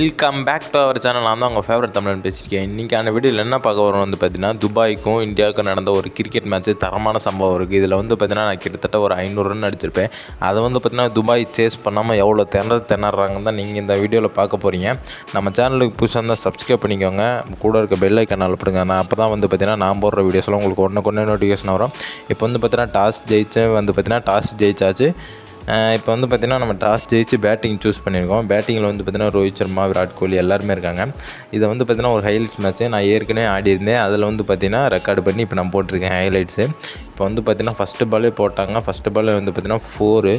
Welcome back to our channel. நான் தான் உங்கள் ஃபேவரட் தமிழன் பேசியிருக்கேன். இன்றைக்கான வீடியோவில் என்ன பார்க்க வரோம் பார்த்தீங்கன்னா, துபாய்க்கும் இந்தியாவுக்கும் நடந்த ஒரு கிரிக்கெட் மேட்ச்சு தரமான சம்பவம் இருக்குது. இதில் பார்த்தீங்கன்னா நான் கிட்டத்தட்ட ஒரு 500 ரன் அடிச்சிருப்பேன். அதை பார்த்தீங்கன்னா துபாய் சேஸ் பண்ணாமல் எவ்வளோ திணறாங்கன்னு தான் நீங்கள் இந்த வீடியோவில் பார்க்க போகிறீங்க. நம்ம சேனலுக்கு புதுசாக இருந்தால் சப்ஸ்கிரைப் பண்ணிக்கோங்க, கூட இருக்க பெல் ஐக்கான் அழுப்பிடுங்க. நான் அப்போ தான் பார்த்தீங்கன்னா நான் போடுற வீடியோஸ்லாம் உங்களுக்கு உடனே நோட்டிஃபிகேஷன் வரும். இப்போ பார்த்தீங்கன்னா டாஸ் ஜெயிச்சாச்சு. இப்போ பார்த்தீங்கன்னா நம்ம டாஸ் ஜெயிச்சு பேட்டிங் சூஸ் பண்ணியிருக்கோம். பேட்டிங்கில் பார்த்தீங்கன்னா ரோஹித் சர்மா, விராட் கோலி எல்லாருமே இருக்காங்க. இதை பார்த்தீங்கன்னா ஒரு ஹைலைட்ஸ் மேட்ச்சு நான் ஏற்கனவே ஆடியிருந்தேன். அதில் பார்த்தீங்கன்னா ரெக்கார்டு பண்ணி இப்போ நான் போட்டிருக்கேன் ஹைலைட்ஸு. இப்போ பார்த்தீங்கன்னா ஃபஸ்ட்டு பாலே போட்டாங்க. ஃபஸ்ட்டு பால் பார்த்தீங்கன்னா 4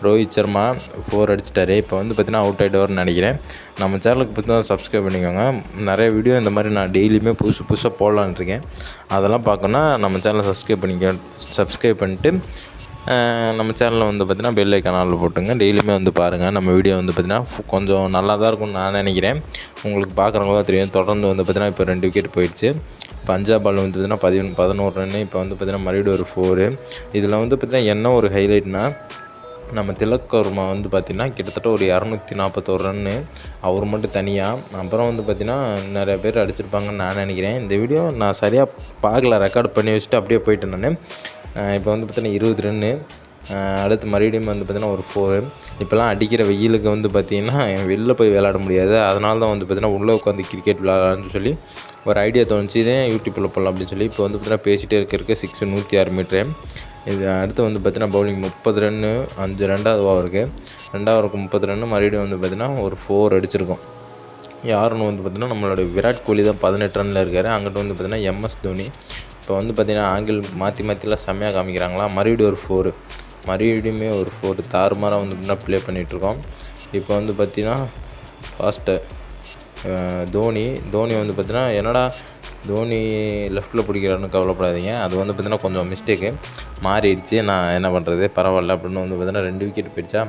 ரோஹித் சர்மா 4 அடிச்சிட்டாரு. இப்போ பார்த்தீங்கன்னா அவுட் ஆகிட்டவர்னு நினைக்கிறேன். நம்ம சேனலுக்கு பார்த்தீங்கன்னா சப்ஸ்கிரைப் பண்ணிக்கோங்க. நிறைய வீடியோ இந்த மாதிரி நான் டெய்லியுமே புதுசாக போடலான்னு இருக்கேன். அதெல்லாம் பார்க்கணுன்னா நம்ம சேனலை சப்ஸ்கிரைப் பண்ணிட்டு நம்ம சேனலில் பார்த்தீங்கன்னா பெல் ஐக்கான் போட்டுங்க. டெய்லியுமே பாருங்கள். நம்ம வீடியோ பார்த்தீங்கன்னா கொஞ்சம் நல்லா தான் இருக்கும்னு நான் நினைக்கிறேன். உங்களுக்கு பார்க்குறவங்களா தெரியும். தொடர்ந்து பார்த்தீங்கன்னா இப்போ 2 விக்கெட் போயிடுச்சு. இப்போ 5ஆம் பால் பார்த்தீங்கன்னா 11 ரன்னு. இப்போ பார்த்தீங்கன்னா மறுபடியும் ஒரு 4. இதில் பார்த்தீங்கன்னா என்ன ஒரு ஹைலைட்னால், நம்ம திலக் வர்மா பார்த்திங்கன்னா கிட்டத்தட்ட ஒரு 241 ரன்னு அவர் மட்டும் தனியாக. அப்புறம் பார்த்தீங்கன்னா நிறைய பேர் அடிச்சிருப்பாங்கன்னு நான் நினைக்கிறேன். இந்த வீடியோ நான் சரியாக பார்க்கல, ரெக்கார்ட் பண்ணி வச்சுட்டு அப்படியே போயிட்டேன் நான். இப்போ பார்த்தீங்கன்னா 20 ரன்னு. அடுத்து மறுபடியும் பார்த்தீங்கன்னா ஒரு 4. இப்போலாம் அடிக்கிற வெயிலுக்கு பார்த்திங்கன்னா வெளில போய் விளையாட முடியாது. அதனால தான் பார்த்தீங்கன்னா உள்ளே உட்காந்து கிரிக்கெட் விளையாடலான்னு சொல்லி ஒரு ஐடியா தோணுச்சு. இதே யூடியூப்பில் போடலாம் அப்படின்னு சொல்லி இப்போ பார்த்தீங்கன்னா பேசிகிட்டே இருக்க 6 106 மீட்ரு. இது அடுத்து பார்த்தீங்கன்னா பவுலிங் 30 ரன்னு 5 2வது ஓவருக்கு 30 ரன்னு. மறுபடியும் பார்த்தீங்கன்னா ஒரு 4 அடிச்சிருக்கோம். யாருன்னு பார்த்தீங்கன்னா நம்மளோட விராட் கோலி தான் 18 ரனில் இருக்கார். அங்கிட்ட பார்த்தீங்கன்னா MS தோனி. இப்போ பார்த்தீங்கன்னா ஆங்கிள் மாற்றிலாம் செம்மையாக காமிக்கிறாங்களா. மறுபடியும் ஒரு 4, மறுபடியுமே ஒரு 4 தாறுமாறாக பார்த்தீங்கன்னா ப்ளே பண்ணிகிட்ருக்கோம். இப்போ பார்த்தீங்கன்னா ஃபாஸ்ட்டு தோனி பார்த்தீங்கன்னா என்னடா தோனி லெஃப்ட்டில் பிடிக்கிறாருன்னு கவலைப்படாதீங்க. அது பார்த்தீங்கன்னா கொஞ்சம் மிஸ்டேக்கு மாறிடுச்சு. நான் என்ன பண்ணுறது, பரவாயில்ல அப்படின்னு பார்த்தீங்கன்னா 2 விக்கெட் போயிடுச்சா.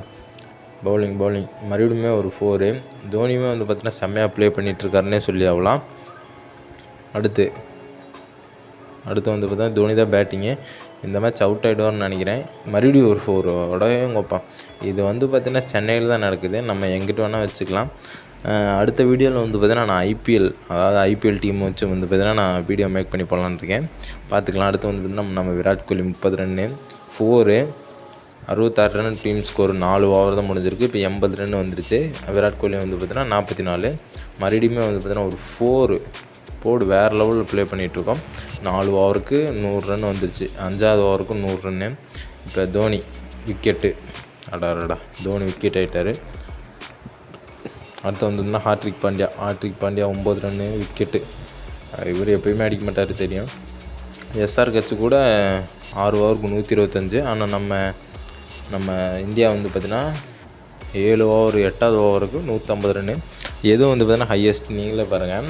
பவுலிங் மறுபடியுமே ஒரு 4. தோனியுமே பார்த்தீங்கன்னா செம்மையாக ப்ளே பண்ணிகிட்ருக்காருன்னே சொல்லி ஆகலாம். அடுத்து பார்த்தா தோனி தான் பேட்டிங்கு. இந்த மேட்ச் அவுட் ஆகிடுவார்னு நினைக்கிறேன். மறுபடியும் ஒரு 4 உடவேங்கப்பா. இது பார்த்தீங்கன்னா சென்னையில் தான் நடக்குது. நம்ம எங்கிட்ட வேணால் வச்சுக்கலாம். அடுத்த வீடியோவில் பார்த்தீங்கன்னா நான் ஐபிஎல் டீம் வச்சு பார்த்தீங்கன்னா நான் வீடியோ மேக் பண்ணி போடலான்னு இருக்கேன். பார்த்துக்கலாம். அடுத்து பார்த்தீங்கன்னா நம்ம Virat Kohli 30 run 4 66 run team score. 4 over தான் முடிஞ்சிருக்கு. இப்போ 80 ரன் வந்துருச்சு. விராட் கோலி பார்த்தீங்கன்னா 44. மறுபடியுமே பார்த்தீங்கன்னா ஒரு 4 போடு வேறு லெவலில் ப்ளே பண்ணிகிட்ருக்கோம். 4 ஓவருக்கு 100 ரன் வந்துருச்சு. 5ஆவது ஓவருக்கும் 100 ரன்னு. இப்போ தோனி விக்கெட்டு. தோனி விக்கெட் ஆகிட்டார். அடுத்து பார்த்தீங்கன்னா ஹார்திக் பாண்டியா 9 ரன்னு விக்கெட்டு. இவர் எப்பயுமே அடிக்க மாட்டார் தெரியும். SR கட்சி கூட 6 ஓவருக்கு 125. ஆனால் நம்ம இந்தியா பார்த்தீங்கன்னா 7 ஓவர் 8வது ஓவருக்கு 150 ரன்னு. எதுவும் பார்த்தீங்கன்னா ஹையஸ்ட். நீங்களே பாருங்கள்.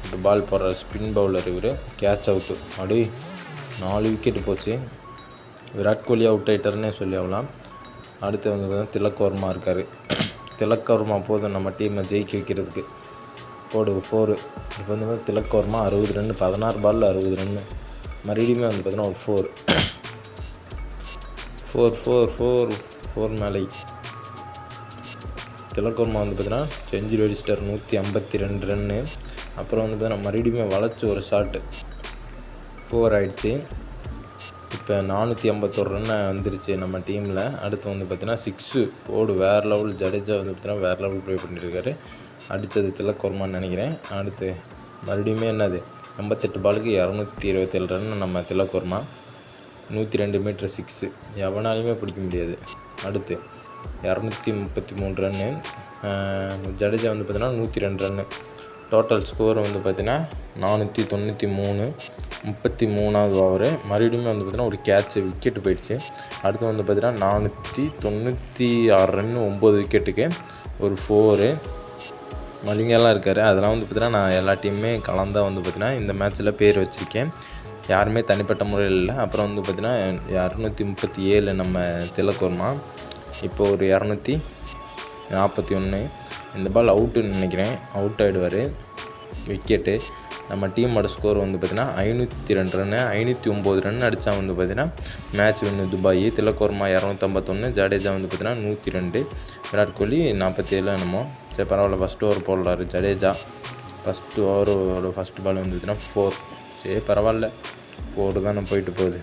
இப்போ பால் போடுற ஸ்பின் பவுலர் இவர் கேட்ச் அவுட்டு. அப்படியே 4 விக்கெட்டு போச்சு. விராட் கோலி அவுட் ஆகிட்டாருன்னே சொல்லி ஆகலாம். அடுத்து பார்த்தீங்கன்னா திலக் வர்மா இருக்கார். திலக் வர்மா போதும் நம்ம டீமை ஜெயிக்க வைக்கிறதுக்கு. போடு 4. இப்போ திலக் வர்மா 60 ரன்னு 16 பாலில் 60 ரன்னு. மறுபடியுமே பார்த்தீங்கன்னா ஒரு 4 மேலே திலக் வர்மா பார்த்தீங்கன்னா செஞ்சுரி அடிச்சிட்டார் 152 ரன்னு. அப்புறம் பார்த்தீங்கன்னா மறுபடியுமே வளைச்சி ஒரு ஷாட்டு 4 ஆகிடுச்சு. இப்போ 451 ரன்னு வந்துருச்சு நம்ம டீமில். அடுத்து பார்த்தீங்கன்னா 6 போடு வேறு லெவல். ஜடேஜா பார்த்தீங்கன்னா வேறு லெவல் ப்ளே பண்ணியிருக்காரு. அடித்தது திலக் வர்மான்னு நினைக்கிறேன். அடுத்து மறுபடியுமே என்னது 88 பாலுக்கு 227 ரன்னு நம்ம திலக் வர்மா. 102 மீட்ரு 6 எவனாலையுமே பிடிக்க முடியாது. அடுத்து 233 ரன்னு. ஜடேஜா பார்த்தீங்கன்னா 102 ரன்னு. டோட்டல் ஸ்கோர் பார்த்தீங்கன்னா 493. 33ஆவது ஓவரு. மறுபடியும் பார்த்தீங்கன்னா ஒரு கேட்ச் விக்கெட்டு போயிடுச்சு. அடுத்து பார்த்தீங்கன்னா 496 ரன்னு 9 விக்கெட்டுக்கு ஒரு 4. மலிங்கெல்லாம் இருக்கார். அதெல்லாம் பார்த்தீங்கன்னா நான் எல்லா டீமுமே கலந்தான் பார்த்தீங்கன்னா இந்த மேட்ச்சில் பேர் வச்சுருக்கேன். யாருமே தனிப்பட்ட முறையில் இல்லை. அப்புறம் பார்த்தீங்கன்னா 237 நம்ம திலக் வர்மா. இப்போ ஒரு 241. இந்த பால் அவுட்டுன்னு நினைக்கிறேன். அவுட் ஆகிடுவார். விக்கெட்டு. நம்ம டீமோட ஸ்கோர் பார்த்தீங்கன்னா 502 ரன்னு 509 ரன் அடித்தா பார்த்தீங்கன்னா மேட்ச் வின்னு துபாய். திலக் வர்மா 251. ஜடேஜா பார்த்தீங்கன்னா 102. விராட் கோலி 47 என்னமோ. சரி பரவாயில்ல. ஃபஸ்ட்டு ஓவர் போடுறாரு ஜடேஜா. ஃபஸ்ட்டு ஓவரோட ஃபஸ்ட்டு பால் வந்துச்சுன்னா 4. சரி பரவாயில்ல, 4 தானே போயிட்டு போகுது.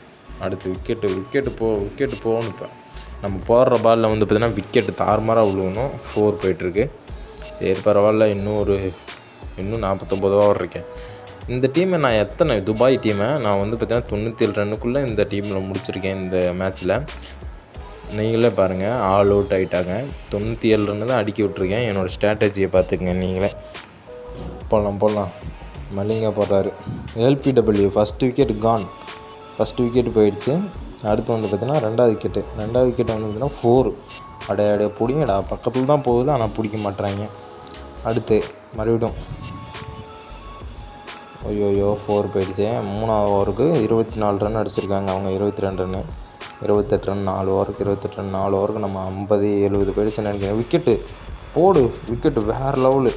அடுத்து விக்கெட்டு போகணும். இப்போ நம்ம போடுற பாலில் வந்து பார்த்திங்கன்னா விக்கெட்டு தாறுமாறாக விழுவணும். 4 போயிட்டுருக்கு. சரி பரவாயில்ல. இன்னும் 49 ஓவர் இருக்கேன். இந்த டீமை நான் துபாய் டீமை நான் வந்து பார்த்திங்கன்னா 97 ரன்னுக்குள்ளே இந்த டீமில் முடிச்சிருக்கேன். இந்த மேட்ச்சில் நீங்களே பாருங்கள், ஆல் அவுட் ஆகிட்டாங்க. 97 ரன்னு தான் அடிக்க விட்ருக்கேன். என்னோடய ஸ்ட்ராட்டஜியை பார்த்துக்குங்க நீங்களே. போடலாம். மலிங்கா போடுறாரு. LPW first wicket gone. First wicket போயிடுச்சு. அடுத்து வந்து பார்த்திங்கன்னா ரெண்டாவது விக்கெட்டு வந்து பார்த்திங்கன்னா 4. அடைய பிடிங்கடா, பக்கத்தில் தான் போகுது, ஆனால் பிடிக்க மாட்டுறாங்க. அடுத்து மறுபடியும் 4 போயிடுச்சு. 3வது ஓவருக்கு 24 ரன் அடிச்சிருக்காங்க அவங்க. 22 ரன்னு, 28 ரன் 4 ஓவருக்கு. 28 ரன் 4 ஓவருக்கு நம்ம 50-70 போயிடுச்சுன்னு நினைக்கிறேன். விக்கெட்டு வேறு லெவலு.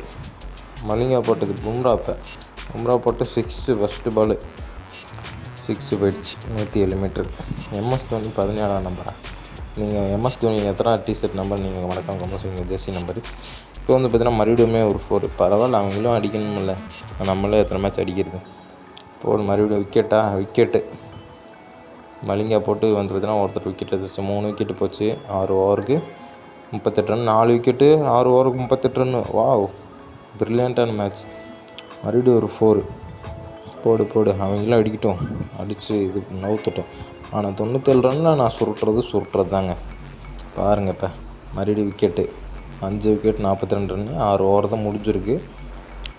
மலிங்கா போட்டது பும்ரா போட்டு 6. ஃபஸ்ட்டு பால் 6 போயிடுச்சு. 107 மீட்ரு. MS தோனி 17ஆம் நம்பரா? நீங்கள் MS தோனி எத்தனை டிஷர்ட் நம்பர் நீங்கள் மறக்காம கம்பல்சரி ஜெர்சி நம்பர். இப்போ வந்து பார்த்தீங்கன்னா மறுபடியுமே ஒரு 4. பரவாயில்ல, அவங்களும் அடிக்கணுமில்ல, நம்மளே எத்தனை மேட்ச் அடிக்கிறது. மறுபடியும் விக்கெட்டு மலிங்கா போட்டு வந்து பார்த்தீங்கன்னா ஒருத்தர் விக்கெட் எடுத்துச்சு. 3 விக்கெட்டு போச்சு. 6 ஓவருக்கு 38 ரன். 4 விக்கெட்டு 6 ஓவருக்கு 38 ரன்னு. Wow, ப்ரில்லியண்ட்டான match. மறுபடியும் ஒரு 4. போடு அவங்களும் அடிக்கட்டும். அடித்து இது நவுத்துட்டோம். ஆனால் 97 ரன்னில் நான் சுருட்டுறது தாங்க. பாருங்கள், இப்போ மறுபடியும் விக்கெட்டு 5 விக்கெட் 42 ரன்னு. 6 ஓவர் தான் முடிஞ்சிருக்கு.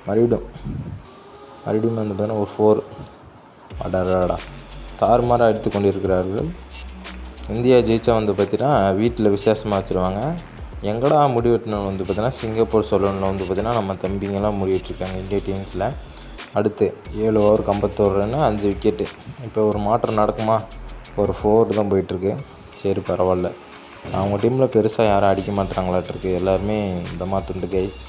மறுபடியும் வந்து பார்த்தீங்கன்னா ஒரு 4. அடாடா, தாறுமாறாக அடித்து கொண்டிருக்கிறார்கள். இந்தியா ஜெயிச்சா வந்து பார்த்தீங்கன்னா வீட்டில் விசேஷமாக வச்சுருவாங்க. எங்கடா முடிவெட்டணும் வந்து பார்த்தீங்கன்னா சிங்கப்பூர் சொல்லணும்னு வந்து பார்த்தீங்கன்னா நம்ம தம்பிங்கெல்லாம் முடிவெட்டிருக்காங்க இந்தியா டீம்ஸில். அடுத்து 7 ஓவருக்கு 51 ரன்னு, 5 விக்கெட்டு. இப்போ ஒரு மாற்றம் நடக்குமா? ஒரு 4 தான் போயிட்டுருக்கு. சரி பரவாயில்ல. அவங்க டீமில் பெருசாக யாரும் அடிக்க மாட்டாங்களாட்டிருக்கு. எல்லாருமே இந்த மாத்துண்டு கைஸ்.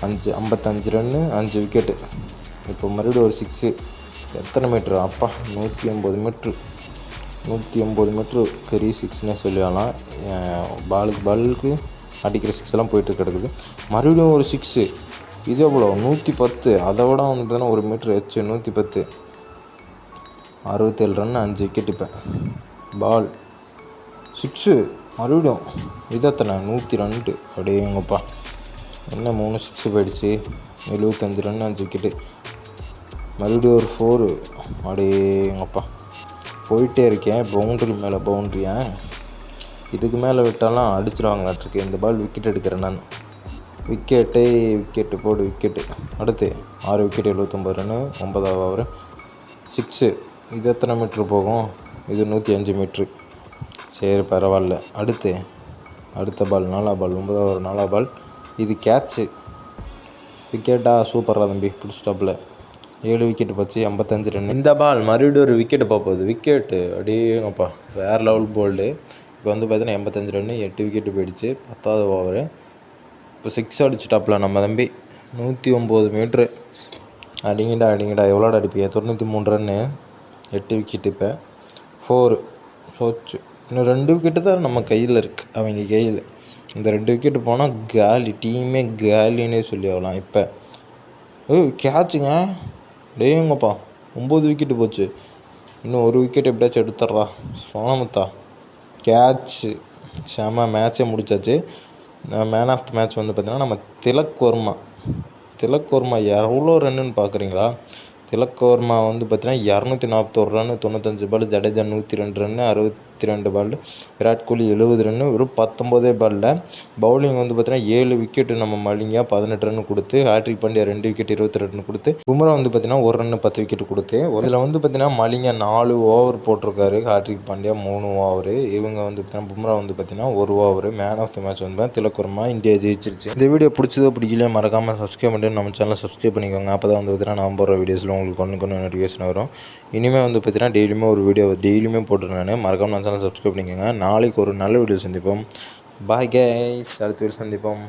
55 run 5 wicket. இப்போ மறுபடியும் ஒரு 6. எத்தனை மீட்ரு? அப்பா, 180 மீட்ரு. பெரிய 6னே சொல்லலாம். பாலுக்கு அடிக்கிற 6 போயிட்டு கிடக்குது. மறுபடியும் ஒரு 6. இது எவ்வளோ? 110. அதை விட வந்து பார்த்தீங்கன்னா 1 மீட்ரு ஹெச்சு. 110. 67 run 5 wicket. இப்போ பால் 6. மறுபடியும் இது எத்தனை? 102. அப்படியேங்கப்பா, என்ன 3 6 போயிடுச்சு. 75 ரன் 5 விக்கெட்டு. மறுபடியும் ஒரு 4. அப்படியேங்கப்பா, போயிட்டே இருக்கேன். பவுண்ட்ரி மேலே பவுண்ட்ரியா? இதுக்கு மேலே விட்டாலாம் அடிச்சிருவாங்களாட்டிருக்கு. இந்த பால் விக்கெட் எடுக்கிறேன் நான். விக்கெட்டு போடு. அடுத்து 6 விக்கெட் 79 ரன்னு. 9வது ஓவர் 6. இது எத்தனை மீட்ரு போகும்? இது 105 மீட்ரு. சரி பரவாயில்ல. அடுத்த பால் 4வது பால். 9வது ஓவர் 4வது பால். இது கேட்சு. விக்கெட்டா? சூப்பராக தம்பி, பிடிச்சிட்டாப்பில். 7 விக்கெட்டு போச்சு. 55 ரன். இந்த பால் மறுபடியும் ஒரு விக்கெட்டு போகுது. விக்கெட்டு அப்படியேப்பா, வேறு லெவல் போல்டு. இப்போ வந்து பார்த்தீங்கன்னா 85 ரன்னு, 8 விக்கெட்டு போயிடுச்சு. 10வது ஓவரு. இப்போ 6 அடிச்சுட்டாப்பில் நம்ம தம்பி. 109 மீட்ரு. அடிங்கடா. எவ்வளோடா அடிப்பீங்க? 93 run, 8 wicket. இப்போ 4 போச்சு. இன்னும் 2 விக்கெட்டு தான் நம்ம கையில் இருக்குது, அவங்க கையில். இந்த 2 விக்கெட்டு போனால் காலி, டீமே காலின்னே சொல்லி ஆகலாம். இப்போ கேட்சுங்க. டேங்கப்பா, 9 விக்கெட்டு போச்சு. இன்னும் 1 விக்கெட் எப்படியாச்சும் எடுத்துட்றா சோனமுத்தா. கேட்சு. செம, மேட்சே முடிச்சாச்சு. மேன் ஆஃப் த மேட்ச் வந்து பார்த்திங்கன்னா நம்ம திலக் வர்மா எவ்வளோ ரன்னுன்னு பார்க்குறீங்களா? திலக் வர்மா வந்து பார்த்திங்கன்னா 241 ரன்னு, 95 பால். ஜடேஜா 102 ரன்னு, 62 பால். விராட் கோலி 70 ரன்னு, வெறும் 19 பாலில். பவுலிங் வந்து பார்த்திங்கன்னா 7 விக்கெட்டு நம்ம மலிங்கா 18 ரன்னு கொடுத்து, ஹாட்ரிக் பாண்டியா 2 விக்கெட் 22 ரன் கொடுத்து, பும்ரா வந்து பார்த்திங்கன்னா 1 ரன்னு 10 விக்கெட் கொடுத்து, இதில் வந்து பார்த்திங்கன்னா மலிங்கா 4 ஓவர் போட்டிருக்காரு, ஹாட்ரிக் பாண்டியா 3 ஓவரு, இவங்க வந்து பார்த்திங்கன்னா பும்ரா வந்து பார்த்திங்கன்னா 1 over. Man of the match வந்து திலக் வர்மா. இந்தியா ஜெயிச்சிருச்சு. இந்த வீடியோ பிடிச்சதோ பிடிக்கலையோ மறக்காமல் சப்ஸ்கிரைப் பண்ணிட்டு நம்ம சேனலை சப்ஸ்கிரைப் பண்ணிக்கோங்க. அப்போ தான் வந்து பார்த்திங்கன்னா நான் போடுற வீடியோஸில் உங்களுக்கு ஒன்று நோட்டிஃபிகேஷன் வரும். இனிமேல் வந்து பார்த்திங்கன்னா டெய்லியுமே ஒரு வீடியோ போட்டுருந்தேன். மறக்காமல் நம்ம சேனல் சப்ஸ்கிரைப் பண்ணிக்கோங்க. நாளைக்கு ஒரு நல்ல வீடியோ சந்திப்போம். பாய் கைஸ், அடுத்த வீடியோ சந்திப்போம்.